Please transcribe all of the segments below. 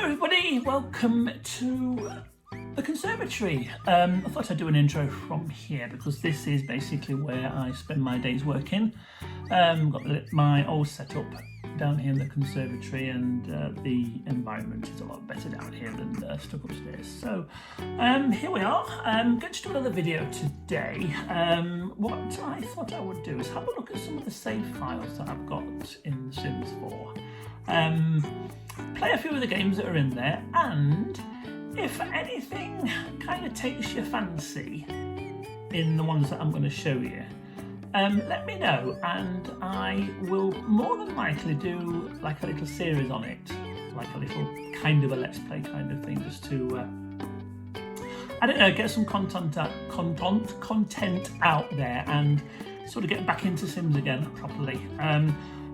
Hello everybody, welcome to the conservatory. I thought I'd do an intro from here because this is basically where I spend my days working. Got my old setup down here in the conservatory, and the environment is a lot better down here than stuck upstairs. So here we are. I'm going to do another video today. What I thought I would do is have a look at some of the save files that I've got in The Sims 4. Play a few of the games that are in there, and if anything kind of takes your fancy in the ones that I'm going to show you, let me know, and I will more than likely do like a little series on it, like a little kind of a let's play kind of thing, just to I don't know, get some content out there and sort of get back into Sims again properly.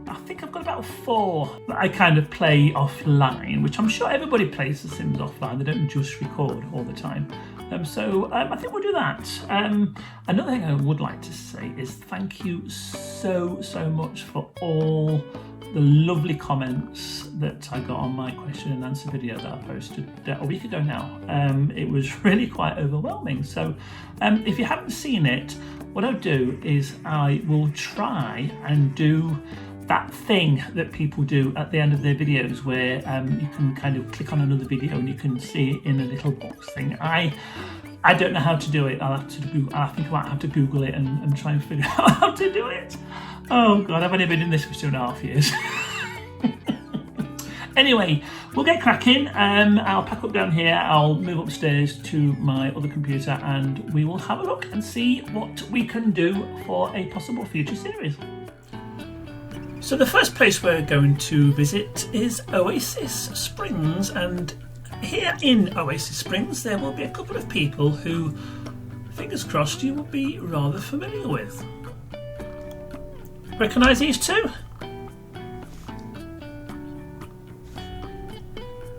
I think I've got about 4 that I kind of play offline, which I'm sure everybody plays The Sims offline. They don't just record all the time. So I think we'll do that. Another thing I would like to say is thank you so much for all the lovely comments that I got on my question and answer video that I posted a week ago now. It was really quite overwhelming. So if you haven't seen it, what I'll do is I will try and do that thing that people do at the end of their videos where you can kind of click on another video and you can see it in a little box thing. I don't know how to do it. I think I might have to Google it and try and figure out how to do it. Oh God, I've only been doing this for 2.5 years. Anyway, we'll get cracking. I'll pack up down here, I'll move upstairs to my other computer, and we will have a look and see what we can do for a possible future series. So the first place we're going to visit is Oasis Springs, and here in Oasis Springs there will be a couple of people who, fingers crossed, you will be rather familiar with. Recognise these two?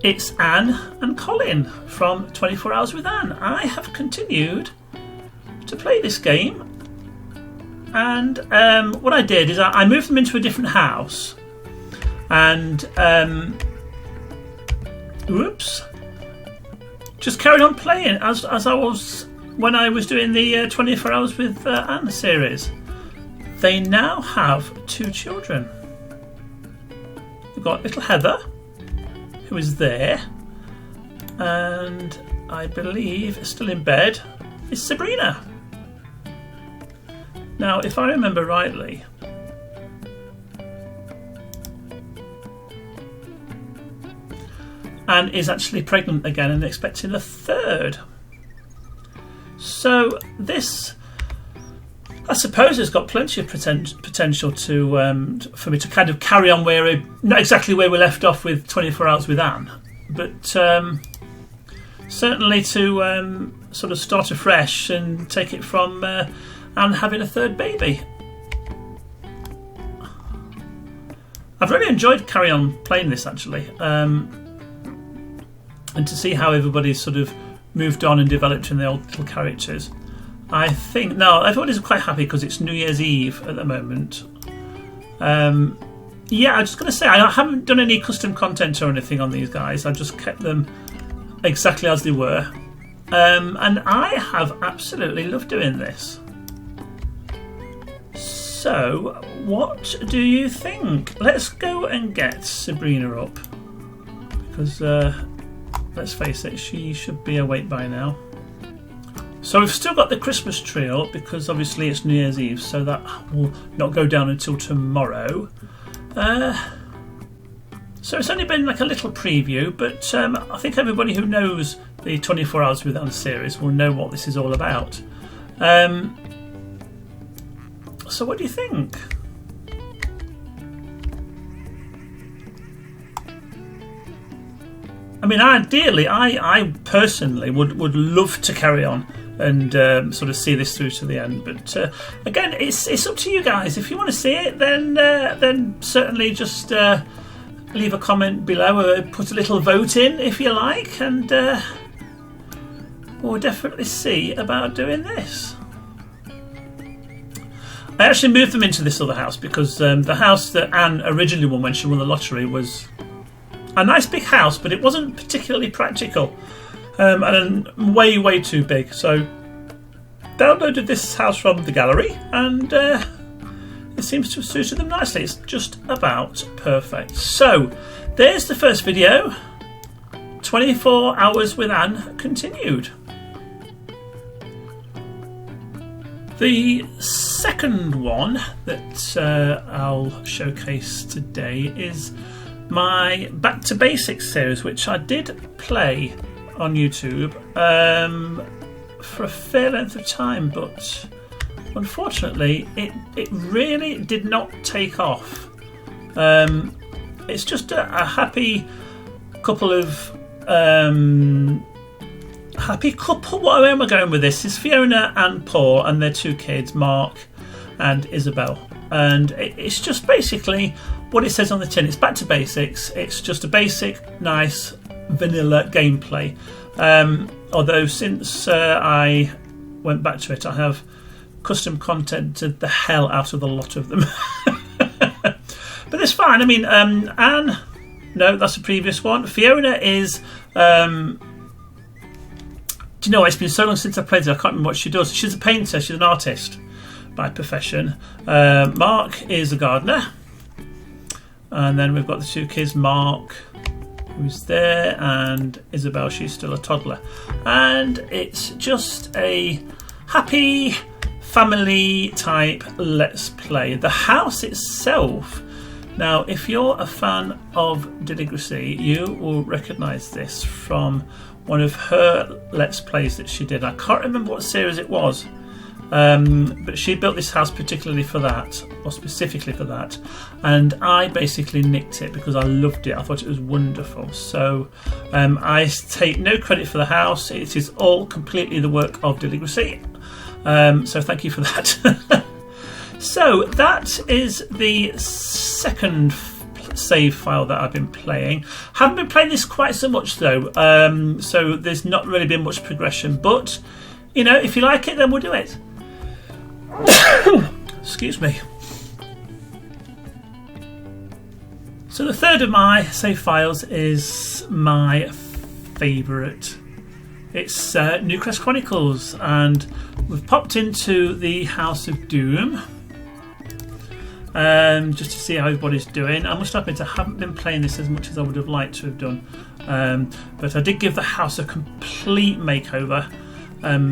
It's Anne and Colin from 24 Hours with Anne. I have continued to play this game, and what I did is I moved them into a different house, and just carried on playing as I was when I was doing the 24 Hours with Anne series. They now have 2 children. We've got little Heather, who is there, and I believe still in bed is Sabrina. Now, if I remember rightly, Anne is actually pregnant again and expecting a 3rd. So this, I suppose, has got plenty of potential to for me to kind of carry on not exactly where we left off with 24 Hours with Anne, but certainly to sort of start afresh and take it from Anne having a 3rd baby. I've really enjoyed carrying on playing this actually, and to see how everybody's sort of moved on and developed in their old little characters. I think now everybody's quite happy because it's New Year's Eve at the moment. Yeah, I'm just going to say I haven't done any custom content or anything on these guys. I just kept them exactly as they were, and I have absolutely loved doing this. So, what do you think? Let's go and get Sabrina up, because let's face it, she should be awake by now. So we've still got the Christmas tree up because obviously it's New Year's Eve, so that will not go down until tomorrow. So it's only been like a little preview, but I think everybody who knows the 24 Hours with Anne series will know what this is all about. So what do you think? I mean, ideally, I personally would love to carry on and sort of see this through to the end. But again, it's up to you guys. If you want to see it, then certainly just leave a comment below or put a little vote in if you like, and we'll definitely see about doing this. I actually moved them into this other house because the house that Anne originally won when she won the lottery was a nice big house, but it wasn't particularly practical, and way too big. So downloaded this house from the gallery, and it seems to have suited them nicely. It's just about perfect. So there's the first video. 24 Hours with Anne continued. The second one that I'll showcase today is my Back to Basics series, which I did play on YouTube for a fair length of time, but unfortunately it really did not take off. It's just a happy couple of where am I going with this? Is Fiona and Paul and their two kids, Mark and Isabel, and it's just basically what it says on the tin. It's back to basics. It's just a basic, nice, vanilla gameplay. Although since I went back to it, I have custom contented the hell out of a lot of them. But it's fine. I mean, Anne, no, that's the previous one. Fiona is... do you know what? It's been so long since I played her, I can't remember what she does. She's a painter, she's an artist by profession. Mark is a gardener. And then we've got the two kids, Mark, who's there, and Isabel, she's still a toddler. And it's just a happy family type let's play. The house itself, now if you're a fan of Dilligracy, you will recognise this from one of her let's plays that she did. I can't remember what series it was, but she built this house particularly for that, or specifically for that, and I basically nicked it because I loved it. I thought it was wonderful. So I take no credit for the house. It is all completely the work of Dilligracy. So thank you for that. So that is the second save file that I've been playing. Haven't been playing this quite so much though, so there's not really been much progression, but you know, if you like it, then we'll do it. Excuse me. So the third of my save files is my favourite. It's Newcrest Chronicles, and we've popped into the House of Doom just to see how everybody's doing. I must admit I haven't been playing this as much as I would have liked to have done, but I did give the house a complete makeover,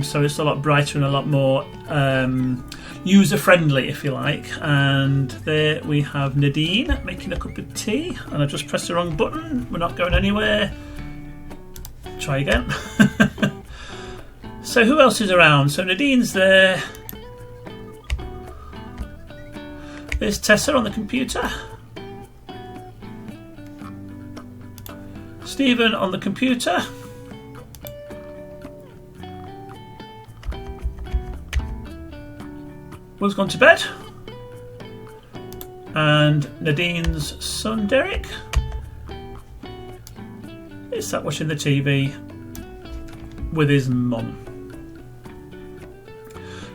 so it's a lot brighter and a lot more user friendly, if you like. And there we have Nadine making a cup of tea, and I just pressed the wrong button. We're not going anywhere. Try again. So who else is around? So Nadine's there. There's Tessa on the computer. Stephen on the computer. Will's gone to bed. And Nadine's son Derek is sat watching the TV with his mum.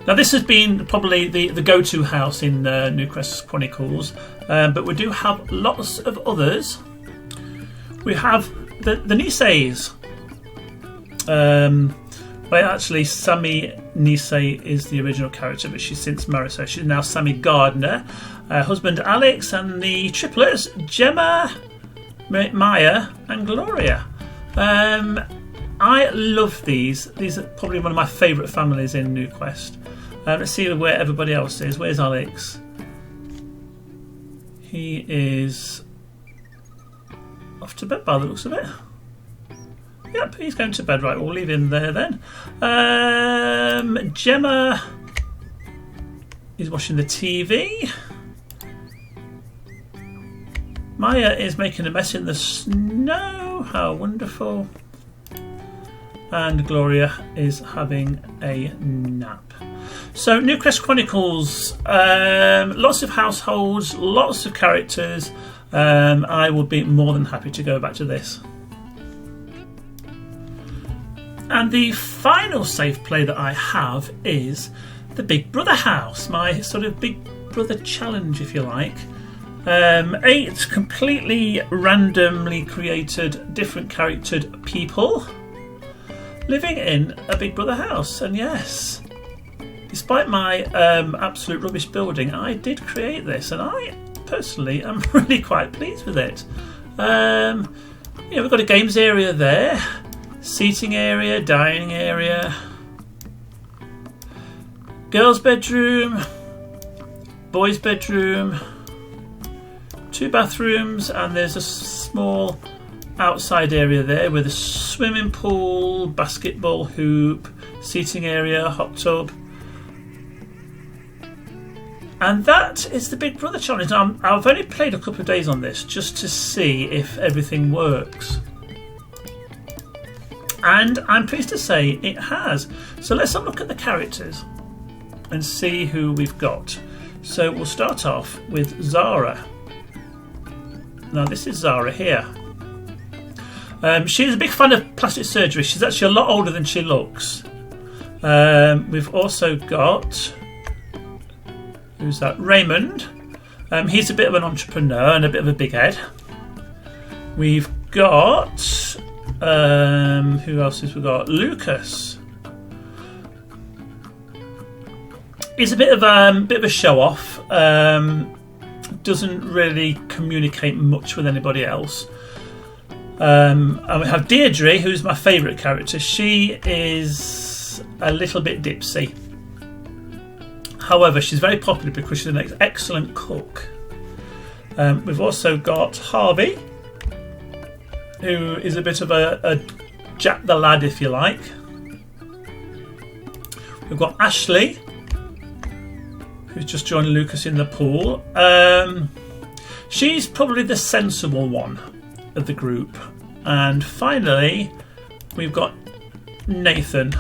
Now this has been probably the go-to house in Newcrest Chronicles, but we do have lots of others. We have the Niceys. Well, actually, Sammy Nice is the original character, but she's since married, so she's now Sammy Gardner. Husband Alex, and the triplets Gemma, Maya, and Gloria. I love these. These are probably one of my favourite families in Newquest. Let's see where everybody else is. Where's Alex? He is off to bed by the looks of it. Yep, he's going to bed. Right, we'll leave him there then. Gemma is watching the TV. Maya is making a mess in the snow. How wonderful. And Gloria is having a nap. So Newcrest Chronicles, lots of households, lots of characters. I would be more than happy to go back to this. And the final save play that I have is the Big Brother house, my sort of Big Brother challenge, if you like. 8 completely randomly created, different charactered people living in a Big Brother house. And yes, despite my absolute rubbish building, I did create this, and I personally am really quite pleased with it. We've got a games area there, seating area, dining area, girls' bedroom, boys' bedroom, 2 bathrooms, and there's a small outside area there with a swimming pool, basketball hoop, seating area, hot tub. And that is the Big Brother challenge. Now, I've only played a couple of days on this just to see if everything works. And I'm pleased to say it has. So let's have a look at the characters and see who we've got. So we'll start off with Zara. Now this is Zara here. She's a big fan of plastic surgery. She's actually a lot older than she looks. We've also got, who's that? Raymond. He's a bit of an entrepreneur and a bit of a big head. We've got, who else has we got? Lucas. He's a bit of a show off. Doesn't really communicate much with anybody else. And we have Deirdre, who's my favourite character. She is a little bit dipsy. However, she's very popular because she's an excellent cook. We've also got Harvey, who is a bit of a Jack the Lad, if you like. We've got Ashley, who's just joined Lucas in the pool. She's probably the sensible one of the group. And finally, we've got Nathan.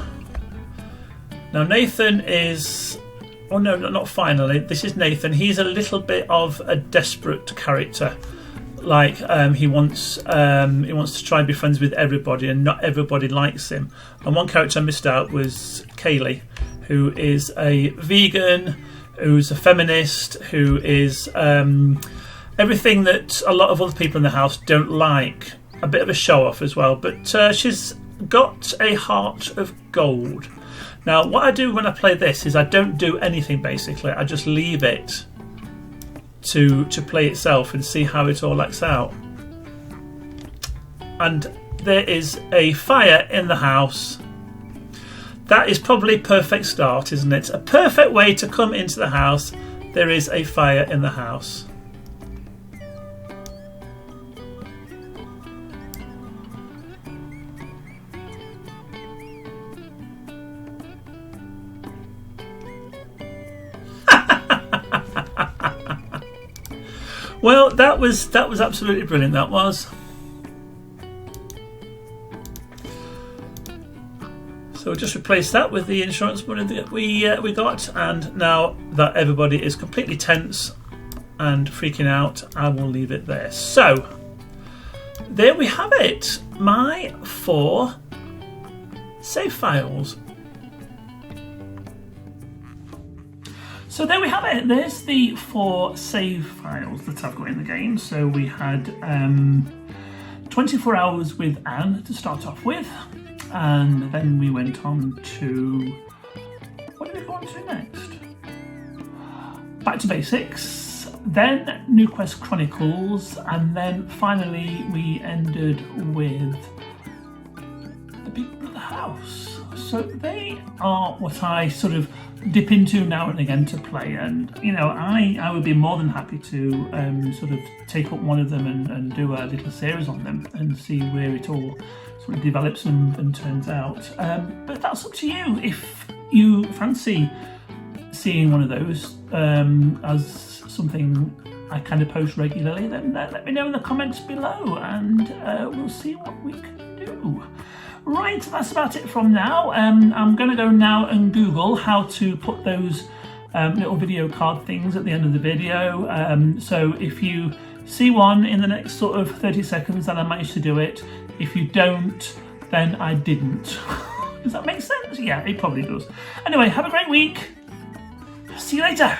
Now Nathan is... Oh no, not finally. This is Nathan. He's a little bit of a desperate character. Like he wants to try and be friends with everybody, and not everybody likes him. And one character I missed out was Kaylee, who is a vegan, who's a feminist, who is everything that a lot of other people in the house don't like. A bit of a show-off as well, but she's got a heart of gold. Now, what I do when I play this is I don't do anything, basically. I just leave it to play itself and see how it all acts out. And there is a fire in the house. That is probably a perfect start, isn't it? A perfect way to come into the house. There is a fire in the house. Well, that was absolutely brilliant. That was. So we'll just replace that with the insurance money that we got, and now that everybody is completely tense and freaking out, I will leave it there. So there we have it. My 4 save files. So there we have it. There's the 4 save files that I've got in the game. So we had 24 hours with Anne to start off with, and then we went on to, what did we go on to next? Back to Basics, then New Quest Chronicles, and then finally we ended with the Big Brother house. So they are what I sort of dip into now and again to play, and you know, I would be more than happy to sort of take up one of them and do a little series on them and see where it all sort of develops and turns out. But that's up to you. If you fancy seeing one of those as something I kind of post regularly, then let me know in the comments below, and we'll see what we can do. Right, that's about it from now. I'm going to go now and Google how to put those little video card things at the end of the video. So if you see one in the next sort of 30 seconds, then I managed to do it. If you don't, then I didn't. Does that make sense? Yeah, it probably does. Anyway, have a great week. See you later.